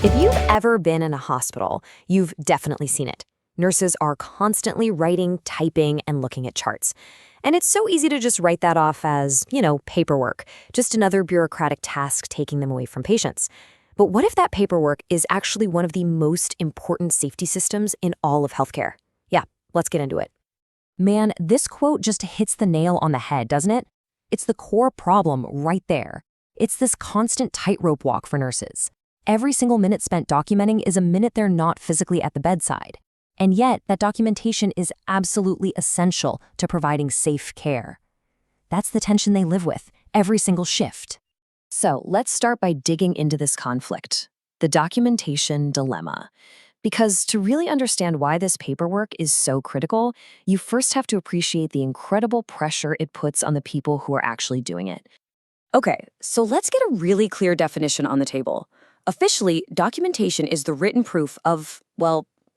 If you've ever been in a hospital, you've definitely seen it. Nurses are constantly writing, typing, and looking at charts. And it's so easy to just write that off as, paperwork, just another bureaucratic task taking them away from patients. But what if that paperwork is actually one of the most important safety systems in all of healthcare? Yeah, let's get into it. Man, this quote just hits the nail on the head, doesn't it? It's the core problem right there. It's this constant tightrope walk for nurses. Every single minute spent documenting is a minute they're not physically at the bedside. And yet, that documentation is absolutely essential to providing safe care. That's the tension they live with, every single shift. So let's start by digging into this conflict, the documentation dilemma. Because to really understand why this paperwork is so critical, you first have to appreciate the incredible pressure it puts on the people who are actually doing it. Okay, so let's get a really clear definition on the table. Officially, documentation is the written proof of,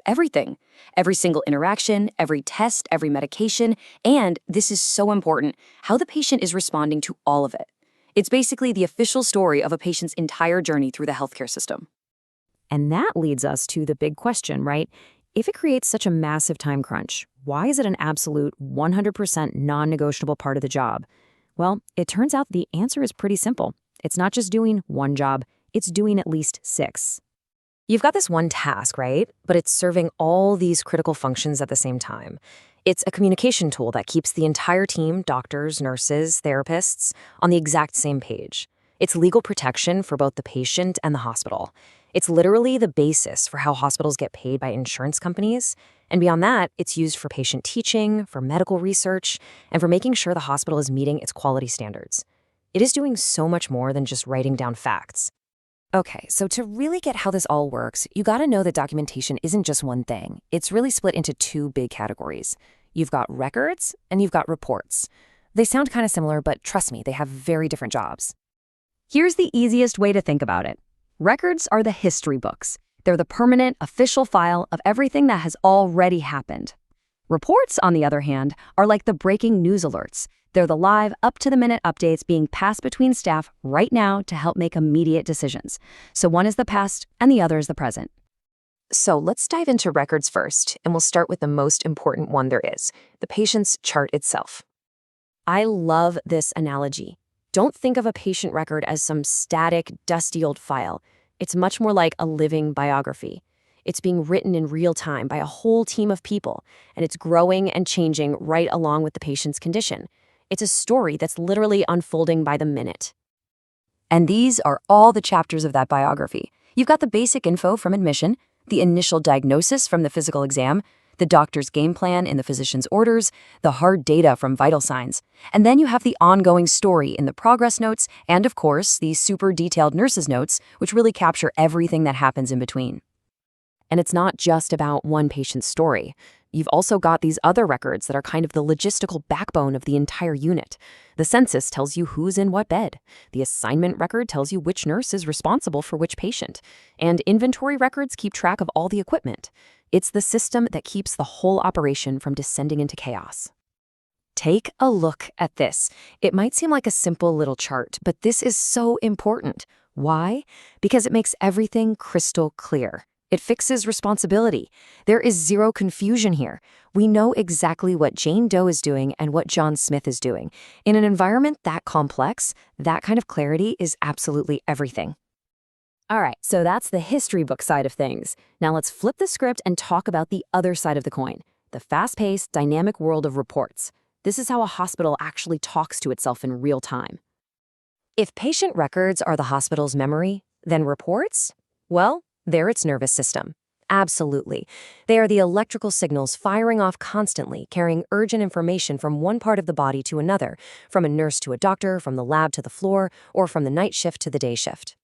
everything. Every single interaction, every test, every medication, and, this is so important, how the patient is responding to all of it. It's basically the official story of a patient's entire journey through the healthcare system. And that leads us to the big question, right? If it creates such a massive time crunch, why is it an absolute 100% non-negotiable part of the job? Well, it turns out the answer is pretty simple. It's not just doing one job, it's doing at least 6. You've got this one task, right? But it's serving all these critical functions at the same time. It's a communication tool that keeps the entire team, doctors, nurses, therapists, on the exact same page. It's legal protection for both the patient and the hospital. It's literally the basis for how hospitals get paid by insurance companies. And beyond that, it's used for patient teaching, for medical research, and for making sure the hospital is meeting its quality standards. It is doing so much more than just writing down facts. Okay, so to really get how this all works, you gotta know that documentation isn't just one thing. It's really split into 2 big categories. You've got records and you've got reports. They sound kind of similar, but trust me, they have very different jobs. Here's the easiest way to think about it. Records are the history books. They're the permanent, official file of everything that has already happened. Reports, on the other hand, are like the breaking news alerts. They're the live, up-to-the-minute updates being passed between staff right now to help make immediate decisions. So one is the past and the other is the present. So let's dive into records first, and we'll start with the most important one there is, the patient's chart itself. I love this analogy. Don't think of a patient record as some static, dusty old file. It's much more like a living biography. It's being written in real time by a whole team of people, and it's growing and changing right along with the patient's condition. It's a story that's literally unfolding by the minute. And these are all the chapters of that biography. You've got the basic info from admission, the initial diagnosis from the physical exam, the doctor's game plan in the physician's orders, the hard data from vital signs. And then you have the ongoing story in the progress notes, and of course, the super detailed nurse's notes, which really capture everything that happens in between. And it's not just about one patient's story. You've also got these other records that are kind of the logistical backbone of the entire unit. The census tells you who's in what bed. The assignment record tells you which nurse is responsible for which patient. And inventory records keep track of all the equipment. It's the system that keeps the whole operation from descending into chaos. Take a look at this. It might seem like a simple little chart, but this is so important. Why? Because it makes everything crystal clear. It fixes responsibility. There is zero confusion here. We know exactly what Jane Doe is doing and what John Smith is doing. In an environment that complex, that kind of clarity is absolutely everything. All right, so that's the history book side of things. Now let's flip the script and talk about the other side of the coin, the fast-paced, dynamic world of reports. This is how a hospital actually talks to itself in real time. If patient records are the hospital's memory, then reports? Well, they're its nervous system. Absolutely. They are the electrical signals firing off constantly, carrying urgent information from one part of the body to another, from a nurse to a doctor, from the lab to the floor, or from the night shift to the day shift.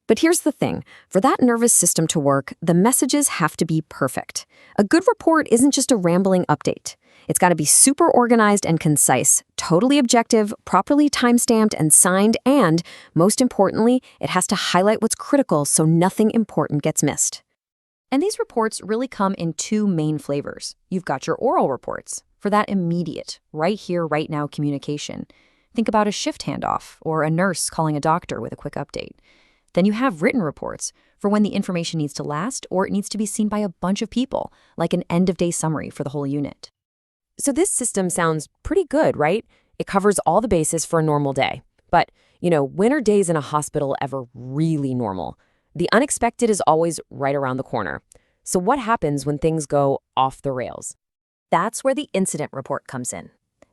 But here's the thing. For that nervous system to work, the messages have to be perfect. A good report isn't just a rambling update. It's got to be super organized and concise, totally objective, properly time-stamped and signed, and, most importantly, it has to highlight what's critical so nothing important gets missed. And these reports really come in 2 main flavors. You've got your oral reports, for that immediate, right here, right now communication. Think about a shift handoff or a nurse calling a doctor with a quick update. Then you have written reports for when the information needs to last or it needs to be seen by a bunch of people, like an end-of-day summary for the whole unit. So this system sounds pretty good, right? It covers all the bases for a normal day. But, when are days in a hospital ever really normal? The unexpected is always right around the corner. So what happens when things go off the rails? That's where the incident report comes in.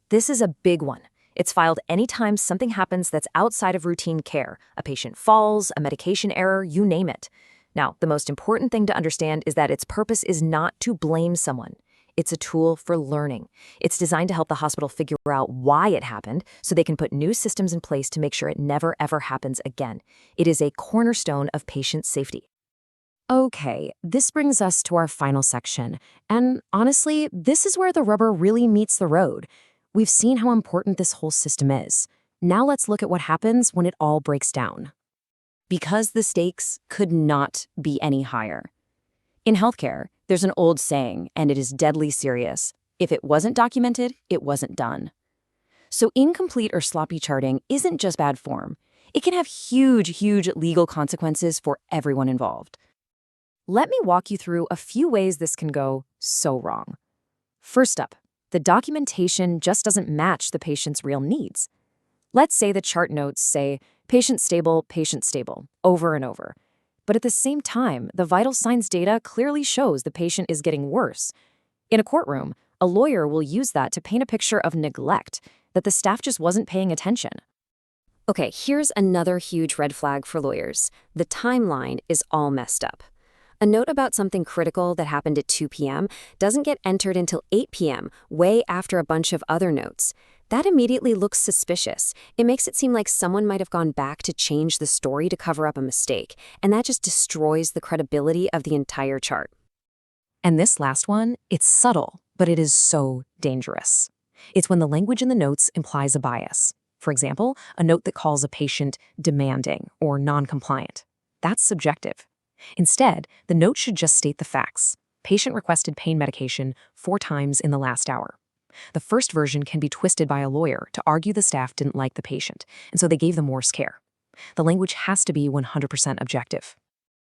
This is a big one. It's filed anytime something happens that's outside of routine care. A patient falls, a medication error, you name it. Now, the most important thing to understand is that its purpose is not to blame someone. It's a tool for learning. It's designed to help the hospital figure out why it happened so they can put new systems in place to make sure it never, ever happens again. It is a cornerstone of patient safety. Okay, this brings us to our final section. And honestly, this is where the rubber really meets the road. We've seen how important this whole system is. Now let's look at what happens when it all breaks down. Because the stakes could not be any higher. In healthcare, there's an old saying, and it is deadly serious. If it wasn't documented, it wasn't done. So incomplete or sloppy charting isn't just bad form. It can have huge legal consequences for everyone involved. Let me walk you through a few ways this can go so wrong. First up, the documentation just doesn't match the patient's real needs. Let's say the chart notes say, patient stable, over and over. But at the same time, the vital signs data clearly shows the patient is getting worse. In a courtroom, a lawyer will use that to paint a picture of neglect, that the staff just wasn't paying attention. Okay, here's another huge red flag for lawyers. The timeline is all messed up. A note about something critical that happened at 2 p.m. doesn't get entered until 8 p.m., way after a bunch of other notes. That immediately looks suspicious. It makes it seem like someone might have gone back to change the story to cover up a mistake, and that just destroys the credibility of the entire chart. And this last one, it's subtle, but it is so dangerous. It's when the language in the notes implies a bias. For example, a note that calls a patient demanding or non-compliant. That's subjective. Instead, the note should just state the facts. Patient requested pain medication 4 times in the last hour. The first version can be twisted by a lawyer to argue the staff didn't like the patient, and so they gave them worse care. The language has to be 100% objective.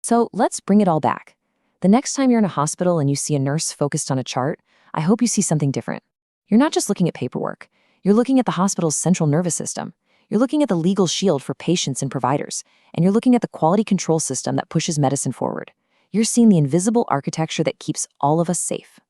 So let's bring it all back. The next time you're in a hospital and you see a nurse focused on a chart, I hope you see something different. You're not just looking at paperwork. You're looking at the hospital's central nervous system. You're looking at the legal shield for patients and providers, and you're looking at the quality control system that pushes medicine forward. You're seeing the invisible architecture that keeps all of us safe.